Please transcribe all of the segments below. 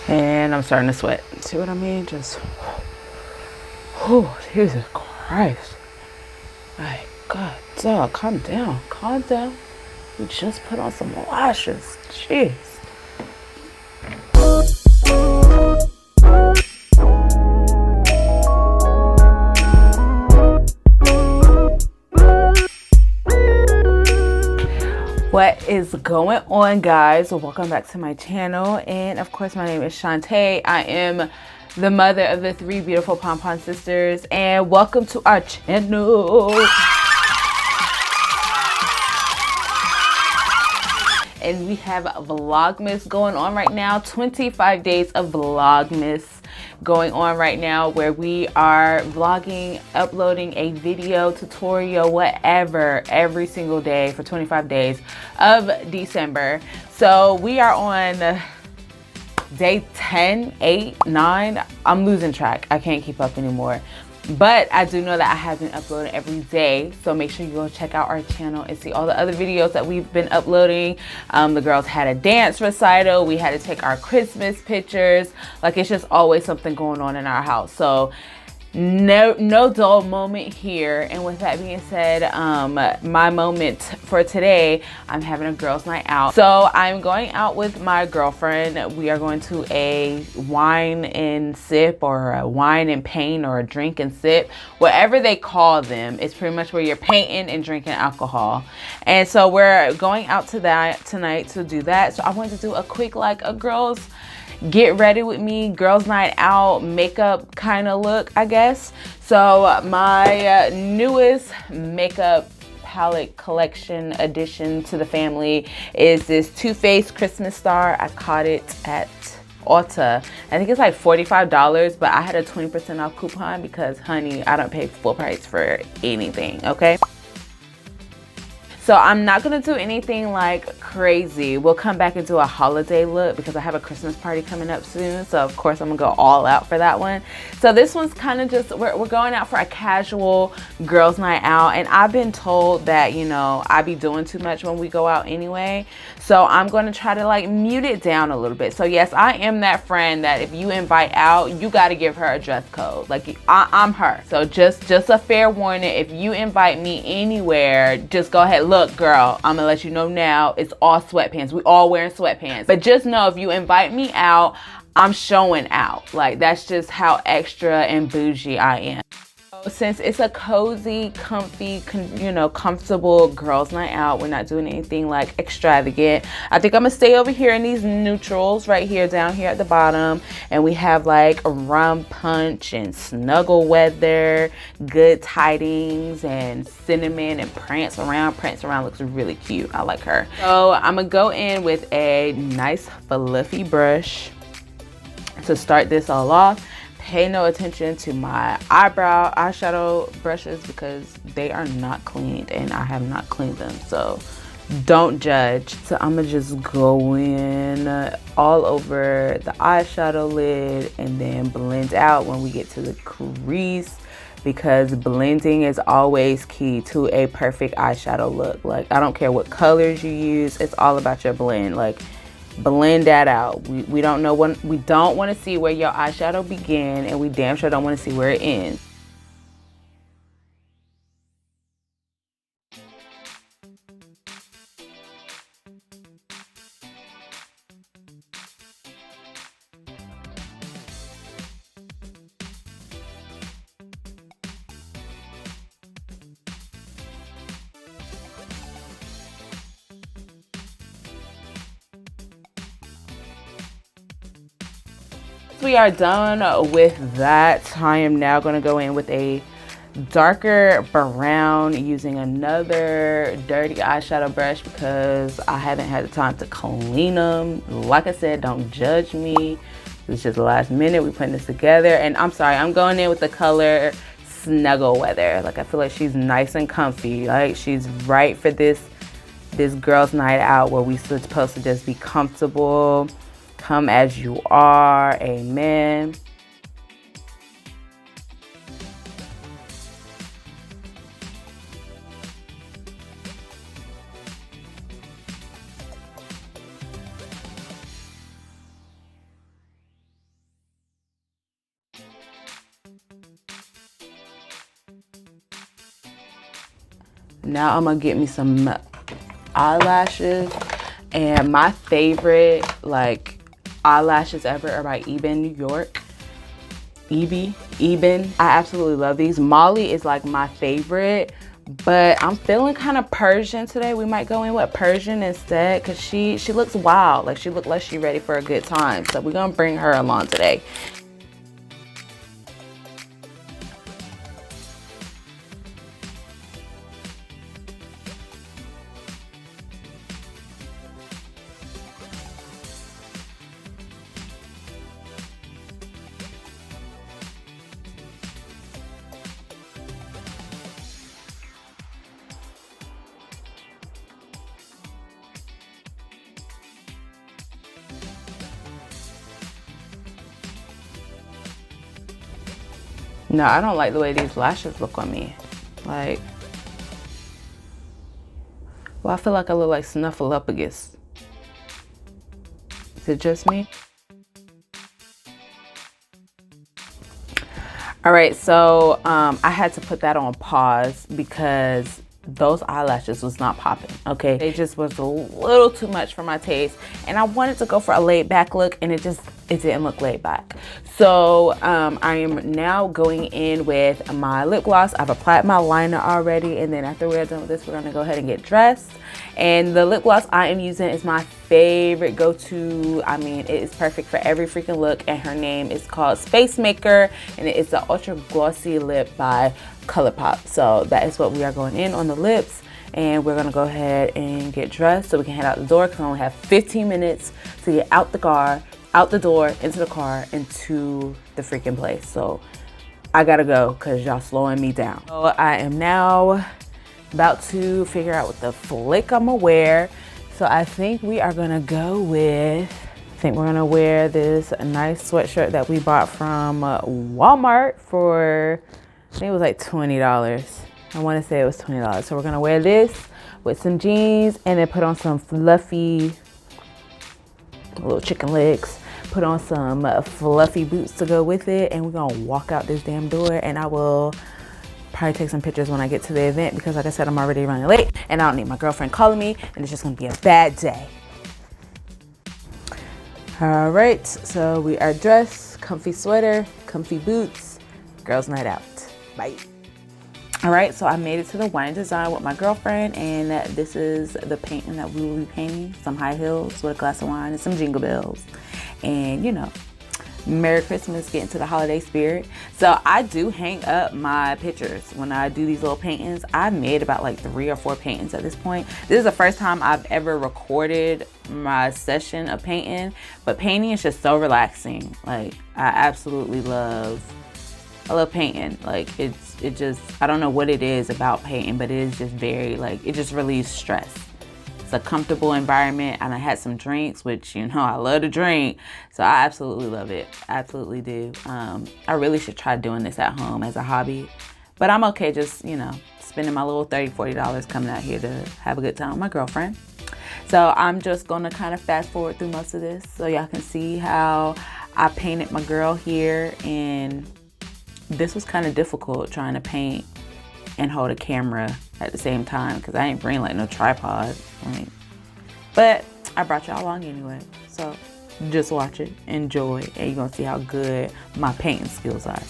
And I'm starting to sweat. See what I mean? Just, oh, Jesus Christ. My God, dog, calm down. Calm down. We just put on some lashes. Jeez. What is going on, guys? Welcome back to my channel, and of course my name is Shantae. I am the mother of the 3 beautiful PONPON sisters, and welcome to our channel. And we have Vlogmas going on right now. 25 days of Vlogmas going on right now, where we are vlogging, uploading a video, tutorial, whatever, every single day for 25 days of December. So we are on day 10, 8, 9. I'm losing track. I can't keep up anymore. But I do know that I have been uploading every day, so make sure you go check out our channel and see all the other videos that we've been uploading. The girls had a dance recital. We had to take our Christmas pictures. Like, it's just always something going on in our house. So no dull moment here. And with that being said, my moment for today, I'm having a girls' night out. So I'm going out with my girlfriend. We are going to a wine and sip, or a wine and paint, or a drink and sip, whatever they call them. It's pretty much where you're painting and drinking alcohol. And so we're going out to that tonight to do that. So I wanted to do a quick, like, a girls get ready with me, girls night out, makeup kind of look, I guess. So my newest makeup palette collection addition to the family is this Too Faced Christmas Star. I caught it at Ulta. I think it's like $45, but I had a 20% off coupon because, honey, I don't pay full price for anything, okay? So I'm not gonna do anything like crazy. We'll come back and do a holiday look because I have a Christmas party coming up soon. So of course I'm gonna go all out for that one. So this one's kind of just, we're going out for a casual girls' night out. And I've been told that, you know, I be doing too much when we go out anyway. So I'm gonna try to, like, mute it down a little bit. So yes, I am that friend that if you invite out, you gotta give her a dress code. Like, I'm her. So just a fair warning, if you invite me anywhere, just go ahead. Look, girl, I'm gonna let you know now, it's all sweatpants. We all wearing sweatpants. But just know, if you invite me out, I'm showing out. Like, that's just how extra and bougie I am. Since it's a cozy, comfy, you know, comfortable girls' night out, we're not doing anything like extravagant. I think I'm gonna stay over here in these neutrals right here, down here at the bottom. And we have like a rum punch and snuggle weather, good tidings, and cinnamon, and prance around. Prance around looks really cute. I like her. So I'm gonna go in with a nice fluffy brush to start this all off. Pay no attention to my eyeshadow brushes because they are not cleaned and I have not cleaned them, so don't judge. So I'm gonna just go in all over the eyeshadow lid and then blend out when we get to the crease, because blending is always key to a perfect eyeshadow look. Like, I don't care what colors you use, it's all about your blend. Like, blend that out. We don't know when, we don't want to see where your eyeshadow begin, and we damn sure don't want to see where it ends. We are done with that. I am now going to go in with a darker brown using another dirty eyeshadow brush because I haven't had the time to clean them. Like I said, don't judge me. It's just the last minute we putting this together. And I'm sorry, I'm going in with the color Snuggle Weather. Like, I feel like she's nice and comfy. Like, she's right for this girls' night out where we supposed to just be comfortable. Come as you are, amen. Now I'm gonna get me some eyelashes, and my favorite like eyelashes ever are by Eben, New York. Eben. I absolutely love these. Molly is like my favorite, but I'm feeling kind of Persian today. We might go in with Persian instead, because she looks wild. Like she looked like she ready for a good time. So we're gonna bring her along today. No, I don't like the way these lashes look on me. Like, well, I feel like I look like Snuffleupagus. Is it just me? All right, so I had to put that on pause because those eyelashes was not popping, okay? They just was a little too much for my taste, and I wanted to go for a laid back look, and it didn't look laid back. So I am now going in with my lip gloss. I've applied my liner already, and then after we're done with this, we're gonna go ahead and get dressed. And the lip gloss I am using is my favorite go-to. I mean, it is perfect for every freaking look, and her name is called Space Maker, and it is the Ultra Glossy Lip by ColourPop. So that is what we are going in on the lips, and we're gonna go ahead and get dressed so we can head out the door, because I only have 15 minutes to get out the car, out the door, into the car, into the freaking place. So I gotta go because y'all slowing me down. So I am now about to figure out what the flick I'm gonna wear. So I think we are gonna go with, I think we're gonna wear this nice sweatshirt that we bought from Walmart for, I think it was like $20. I wanna say it was $20. So we're gonna wear this with some jeans and then put on some fluffy little chicken legs, put on some fluffy boots to go with it, and we're gonna walk out this damn door, and I will probably take some pictures when I get to the event, because like I said, I'm already running late and I don't need my girlfriend calling me, and it's just gonna be a bad day. All right, so we are dressed, comfy sweater, comfy boots, girls night out. Bye. All right, so I made it to the wine design with my girlfriend, and this is the painting that we will be painting. Some high heels with a glass of wine and some jingle bells. And you know, Merry Christmas, get into the holiday spirit. So I do hang up my pictures when I do these little paintings. I've made about like 3 or 4 paintings at this point. This is the first time I've ever recorded my session of painting, but painting is just so relaxing. Like I absolutely love painting. Like it just, I don't know what it is about painting, but it is just very like, it just relieves stress. It's a comfortable environment, and I had some drinks, which, you know, I love to drink, so I absolutely love it. Absolutely do. I really should try doing this at home as a hobby, but I'm okay just, you know, spending my little $30, $40 coming out here to have a good time with my girlfriend. So I'm just gonna kind of fast forward through most of this so y'all can see how I painted my girl here. And this was kind of difficult trying to paint and hold a camera at the same time, because I ain't bring like no tripod. Right? But I brought y'all along anyway. So just watch it, enjoy, and you're gonna see how good my painting skills are.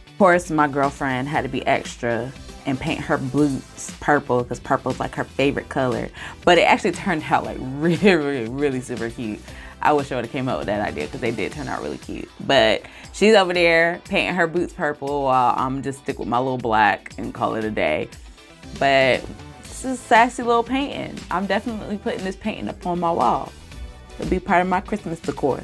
Of course, my girlfriend had to be extra and paint her boots purple, because purple is like her favorite color. But it actually turned out like really super cute. I wish I would have came up with that idea, because they did turn out really cute. But she's over there painting her boots purple while I'm just stick with my little black and call it a day. But this is a sassy little painting. I'm definitely putting this painting up on my wall. It'll be part of my Christmas decor.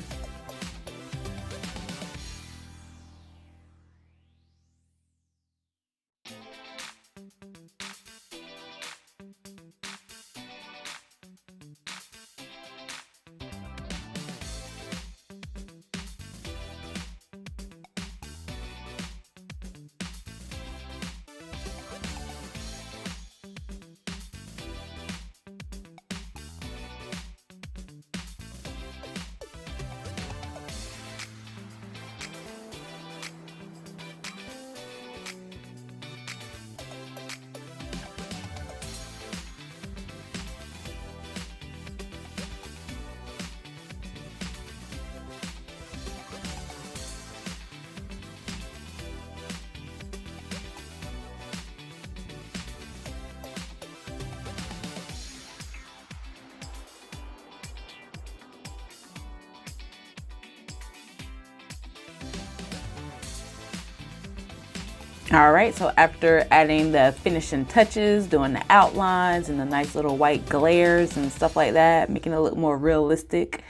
All right, so after adding the finishing touches, doing the outlines and the nice little white glares and stuff like that, making it look more realistic,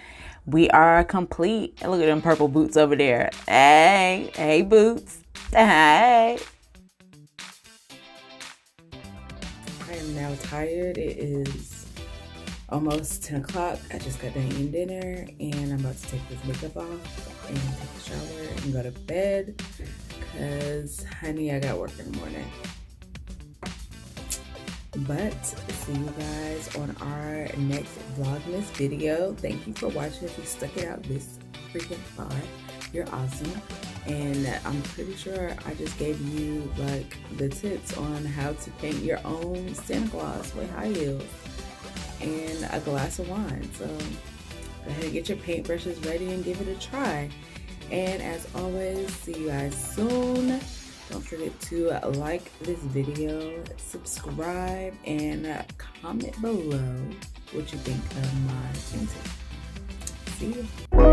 we are complete. And look at them purple boots over there. Hey boots, hey. I am now tired. It is almost 10 o'clock. I just got done eating dinner and I'm about to take this makeup off and take a shower and go to bed because, honey, I got work in the morning. But see you guys on our next Vlogmas video. Thank you for watching. If you stuck it out this freaking far, you're awesome. And I'm pretty sure I just gave you like the tips on how to paint your own Santa Claus with high heels and a glass of wine. So go ahead and get your paintbrushes ready and give it a try. And as always, see you guys soon. Don't forget to like this video, subscribe, and comment below what you think of my painting. See you.